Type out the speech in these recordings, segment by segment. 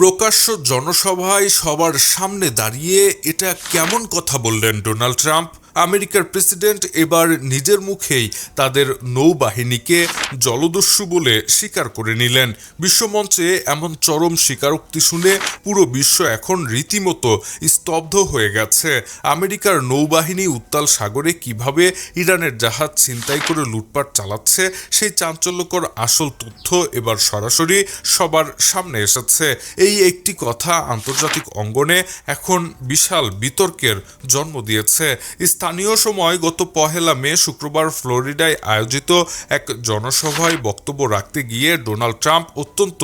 প্রকাশ্য জনসভায় সবার সামনে দাঁড়িয়ে এটা কেমন কথা বললেন ডোনাল্ড ট্রাম্প? আমেরিকার প্রেসিডেন্ট এবার নিজের মুখেই তাদের নৌবাহিনীকে জলদস্যু বলে স্বীকার করে নিলেন। বিশ্বমঞ্চে এমন চরম স্বীকারোক্তি শুনে পুরো বিশ্ব এখন রীতিমতো স্তব্ধ হয়ে গেছে। আমেরিকার নৌবাহিনী উত্তাল সাগরে কিভাবে ইরানের জাহাজ ছিনতাই করে লুটপাট চালাচ্ছে সেই চাঞ্চল্যকর আসল তথ্য এবার সরাসরি সবার সামনে এসেছে। এই একটি কথা আন্তর্জাতিক অঙ্গনে এখন বিশাল বিতর্কের জন্ম দিয়েছে। স্থানীয় সময় গত 1 মে শুক্রবার ফ্লোরিডায় আয়োজিত এক জনসভায় বক্তব্য রাখতে গিয়ে ডোনাল্ড ট্রাম্প অত্যন্ত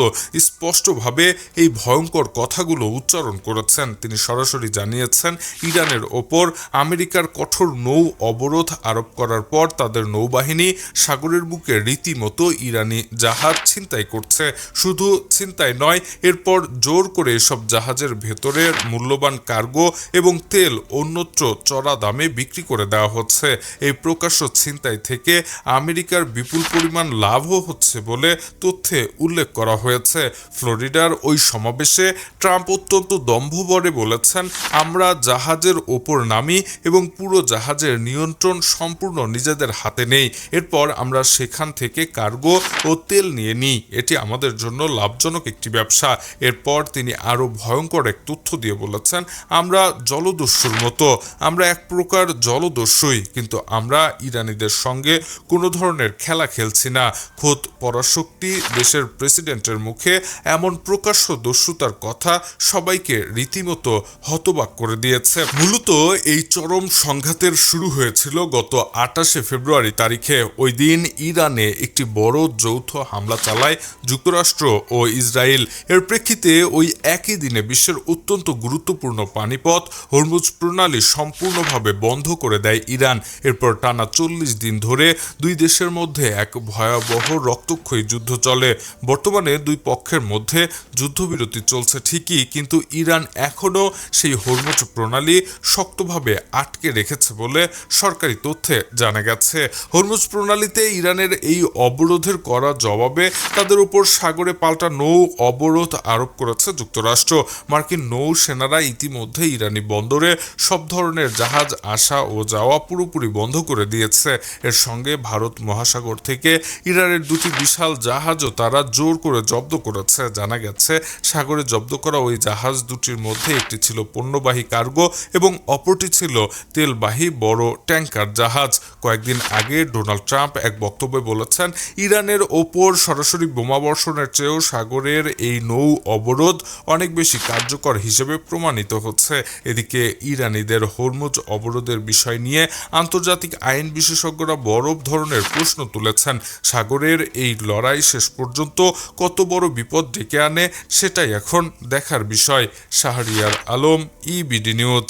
স্পষ্টভাবে এই ভয়ঙ্কর কথাগুলো উচ্চারণ করেছেন। তিনি সরাসরি জানিয়েছেন, ইরানের ওপর আমেরিকার কঠোর নৌ অবরোধ আরোপ করার পর তাদের নৌবাহিনী সাগরের বুকে রীতিমতো ইরানি জাহাজ ছিনতাই করছে। শুধু ছিনতাই নয়, এরপর জোর করে এসব জাহাজের ভেতরের মূল্যবান কার্গো এবং তেল অন্যত্র চড়া দামে বিক্রি করে দেওয়া হচ্ছে। এই প্রকাশ্য ছিনতাই থেকে আমেরিকার বিপুল পরিমাণ লাভও হচ্ছে বলে তথ্যে উল্লেখ করা হয়েছে। ফ্লোরিডার ওই সমাবেশে ট্রাম্প অত্যন্ত দম্ভভরে বলেছেন, আমরা জাহাজের ওপর নামি এবং পুরো জাহাজের নিয়ন্ত্রণ সম্পূর্ণ নিজেদের হাতে নেই। এরপর আমরা সেখান থেকে কার্গো ও তেল নিয়ে নিই। এটি আমাদের জন্য লাভজনক একটি ব্যবসা। এরপর তিনি আরও ভয়ঙ্কর এক তথ্য দিয়ে বলেছেন, আমরা জলদস্যুর মতো, আমরা এক প্রকার জলদস্যুই, কিন্তু আমরা ইরানিদের সঙ্গে কোনো ধরনের খেলা খেলছি না। খোদ পরাশক্তি দেশের প্রেসিডেন্টের মুখে এমন প্রকাশ্য দস্যুতার কথা সবাইকে রীতিমতো হতবাক করে দিয়েছে। মূলত এই চরম সংঘাতের শুরু হয়েছিল গত 28 ফেব্রুয়ারি তারিখে। ওই দিন ইরানে একটি বড় যৌথ হামলা চালায় যুক্তরাষ্ট্র ও ইসরায়েল। এর প্রেক্ষিতে ওই একই দিনে বিশ্বের অত্যন্ত গুরুত্বপূর্ণ পানিপথ হরমুজ প্রণালী সম্পূর্ণভাবে বন্ধ করে দেয় ইরান। এরপর টানা 40 দিন ধরে দুই দেশের মধ্যে এক ভয়াবহ রক্তক্ষয়ী যুদ্ধ চলে। বর্তমানে দুই পক্ষের মধ্যে যুদ্ধবিরতি চলছে ঠিকই, কিন্তু ইরান এখনও সেই হরমুজ প্রণালী শক্তভাবে আটকে রেখেছে বলে সরকারি তথ্যে জানা গেছে। হরমুজ প্রণালীতে ইরানের এই অবরোধের করা জবাবে তাদের উপর সাগরে পাল্টা নৌ অবরোধ আরোপ করেছে যুক্তরাষ্ট্র। মার্কিন নৌ সেনারা ইতিমধ্যে ইরানি বন্দরে সব ধরনের জাহাজ আসা ও যাওয়া পুরোপুরি বন্ধ করে দিয়েছে। এর সঙ্গে ভারত মহাসাগর থেকে ইরানের দুটি বিশাল জাহাজও তারা জোর করে জব্দ করেছে। জানা গেছে, সাগরে জব্দ করা ওই জাহাজ দুটির মধ্যে একটি ছিল পণ্যবাহী কার্গো এবং অপরটি ছিল তেলবাহী বড় ট্যাঙ্কার জাহাজ। কয়েকদিন আগে ডোনাল্ড ট্রাম্প এক বক্তব্যে বলেছেন, ইরানের ওপর সরাসরি বোমাবর্ষণের চেয়েও সাগরের এই নৌ অবরোধ অনেক বেশি কার্যকর হিসেবে প্রমাণিত হচ্ছে। এদিকে ইরানিদের হরমুজ অবরোধের বিষয় নিয়ে আন্তর্জাতিক আইন বিশেষজ্ঞরা বড় ধরনের প্রশ্ন তুলেছেন। সাগরের এই লড়াই শেষ পর্যন্ত কত বড় বিপদ ডেকে আনে সেটাই এখন দেখার বিষয়। Shahriar Alam, EBD news.